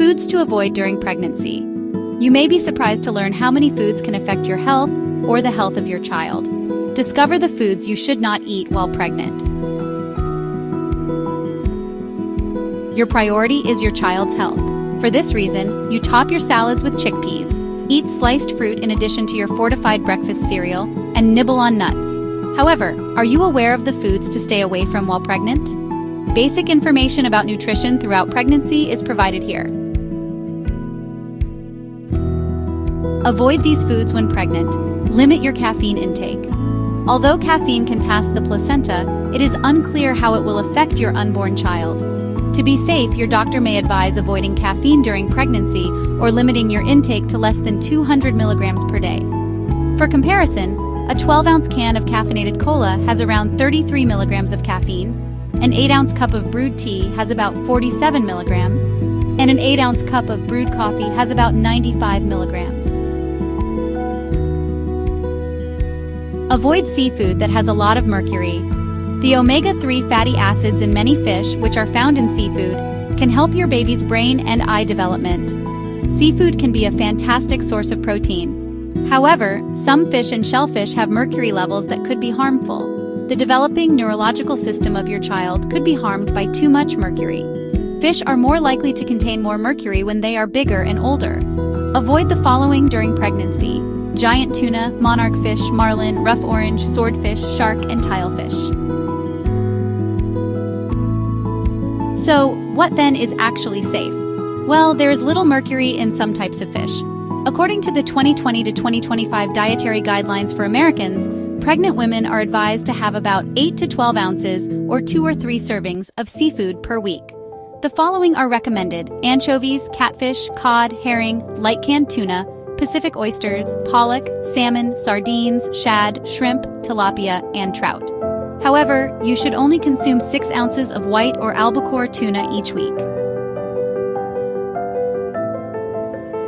Foods to avoid during pregnancy. You may be surprised to learn how many foods can affect your health or the health of your child. Discover the foods you should not eat while pregnant. Your priority is your child's health. For this reason, you top your salads with chickpeas, eat sliced fruit in addition to your fortified breakfast cereal, and nibble on nuts. However, are you aware of the foods to stay away from while pregnant? Basic information about nutrition throughout pregnancy is provided here. Avoid these foods when pregnant. Limit your caffeine intake. Although caffeine can pass the placenta, it is unclear how it will affect your unborn child. To be safe, your doctor may advise avoiding caffeine during pregnancy or limiting your intake to less than 200 milligrams per day. For comparison, a 12-ounce can of caffeinated cola has around 33 milligrams of caffeine, an 8-ounce cup of brewed tea has about 47 milligrams, and an 8-ounce cup of brewed coffee has about 95 milligrams. Avoid seafood that has a lot of mercury. The omega-3 fatty acids in many fish, which are found in seafood, can help your baby's brain and eye development. Seafood can be a fantastic source of protein. However, some fish and shellfish have mercury levels that could be harmful. The developing neurological system of your child could be harmed by too much mercury. Fish are more likely to contain more mercury when they are bigger and older. Avoid the following during pregnancy: giant tuna, monarch fish, marlin, rough orange, swordfish, shark, and tilefish. So, what then is actually safe? Well, there is little mercury in some types of fish. According to the 2020 to 2025 Dietary Guidelines for Americans, pregnant women are advised to have about 8 to 12 ounces or 2 or 3 servings of seafood per week. The following are recommended: anchovies, catfish, cod, herring, light canned tuna, Pacific oysters, pollock, salmon, sardines, shad, shrimp, tilapia, and trout. However, you should only consume 6 ounces of white or albacore tuna each week.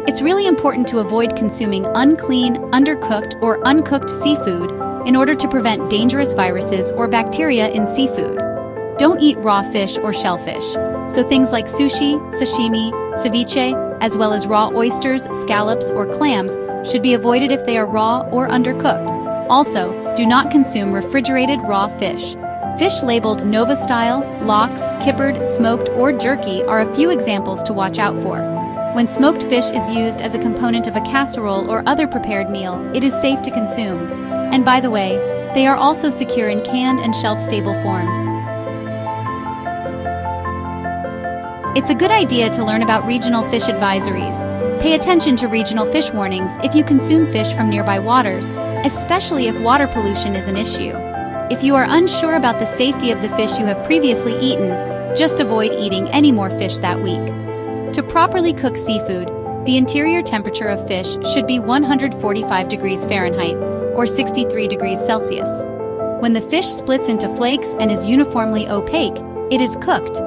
It's really important to avoid consuming unclean, undercooked, or uncooked seafood in order to prevent dangerous viruses or bacteria in seafood. Don't eat raw fish or shellfish, so things like sushi, sashimi, ceviche, as well as raw oysters, scallops, or clams should be avoided if they are raw or undercooked. Also, do not consume refrigerated raw fish. Fish labeled Nova Style, lox, kippered, smoked, or jerky are a few examples to watch out for. When smoked fish is used as a component of a casserole or other prepared meal, it is safe to consume. And by the way, they are also secure in canned and shelf-stable forms. It's a good idea to learn about regional fish advisories. Pay attention to regional fish warnings if you consume fish from nearby waters, especially if water pollution is an issue. If you are unsure about the safety of the fish you have previously eaten, just avoid eating any more fish that week. To properly cook seafood, the interior temperature of fish should be 145 degrees Fahrenheit or 63 degrees Celsius. When the fish splits into flakes and is uniformly opaque, it is cooked.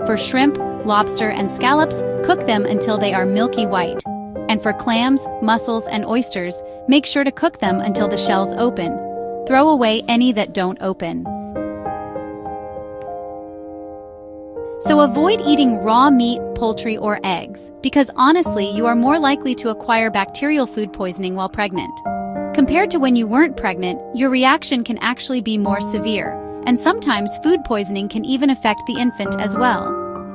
For shrimp, lobster, and scallops, cook them until they are milky white. And for clams, mussels, and oysters, make sure to cook them until the shells open. Throw away any that don't open. So avoid eating raw meat, poultry, or eggs, because honestly, you are more likely to acquire bacterial food poisoning while pregnant. Compared to when you weren't pregnant, your reaction can actually be more severe, and sometimes food poisoning can even affect the infant as well.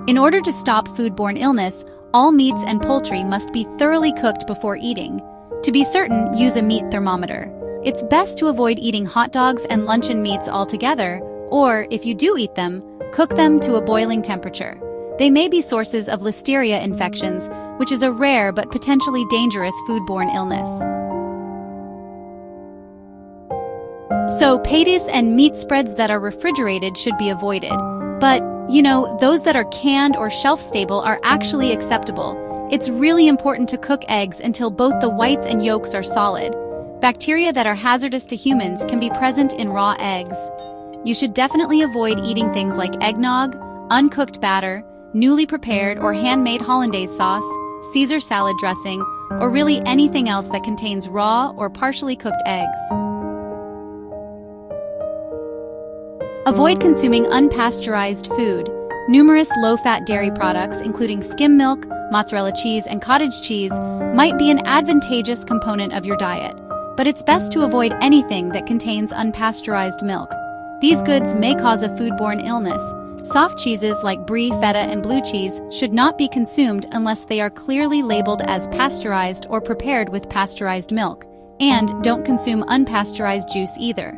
In order to stop foodborne illness, all meats and poultry must be thoroughly cooked before eating. To be certain, use a meat thermometer. It's best to avoid eating hot dogs and luncheon meats altogether, or, if you do eat them, cook them to a boiling temperature. They may be sources of listeria infections, which is a rare but potentially dangerous foodborne illness. So, patties and meat spreads that are refrigerated should be avoided. But, those that are canned or shelf-stable are actually acceptable. It's really important to cook eggs until both the whites and yolks are solid. Bacteria that are hazardous to humans can be present in raw eggs. You should definitely avoid eating things like eggnog, uncooked batter, newly prepared or handmade hollandaise sauce, Caesar salad dressing, or really anything else that contains raw or partially cooked eggs. Avoid consuming unpasteurized food. Numerous low-fat dairy products, including skim milk, mozzarella cheese, and cottage cheese, might be an advantageous component of your diet, but it's best to avoid anything that contains unpasteurized milk. These goods may cause a foodborne illness. Soft cheeses like brie, feta, and blue cheese should not be consumed unless they are clearly labeled as pasteurized or prepared with pasteurized milk, and don't consume unpasteurized juice either.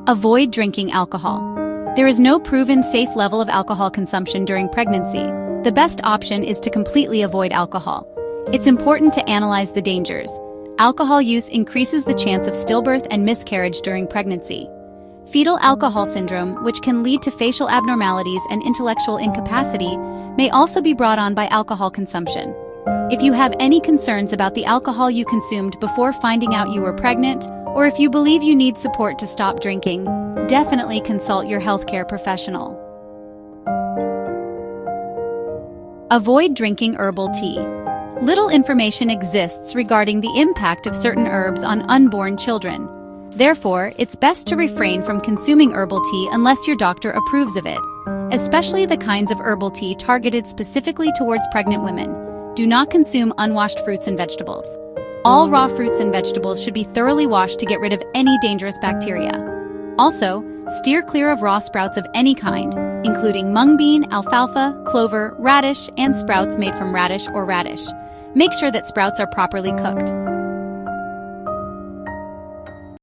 Avoid drinking alcohol. There is no proven safe level of alcohol consumption during pregnancy. The best option is to completely avoid alcohol. It's important to analyze the dangers. Alcohol use increases the chance of stillbirth and miscarriage during pregnancy. Fetal alcohol syndrome, which can lead to facial abnormalities and intellectual incapacity, may also be brought on by alcohol consumption. If you have any concerns about the alcohol you consumed before finding out you were pregnant, or if you believe you need support to stop drinking, definitely consult your healthcare professional. Avoid drinking herbal tea. Little information exists regarding the impact of certain herbs on unborn children. Therefore, it's best to refrain from consuming herbal tea unless your doctor approves of it, especially the kinds of herbal tea targeted specifically towards pregnant women. Do not consume unwashed fruits and vegetables. All raw fruits and vegetables should be thoroughly washed to get rid of any dangerous bacteria. Also, steer clear of raw sprouts of any kind, including mung bean, alfalfa, clover, radish, and sprouts made from radish or radish. Make sure that sprouts are properly cooked.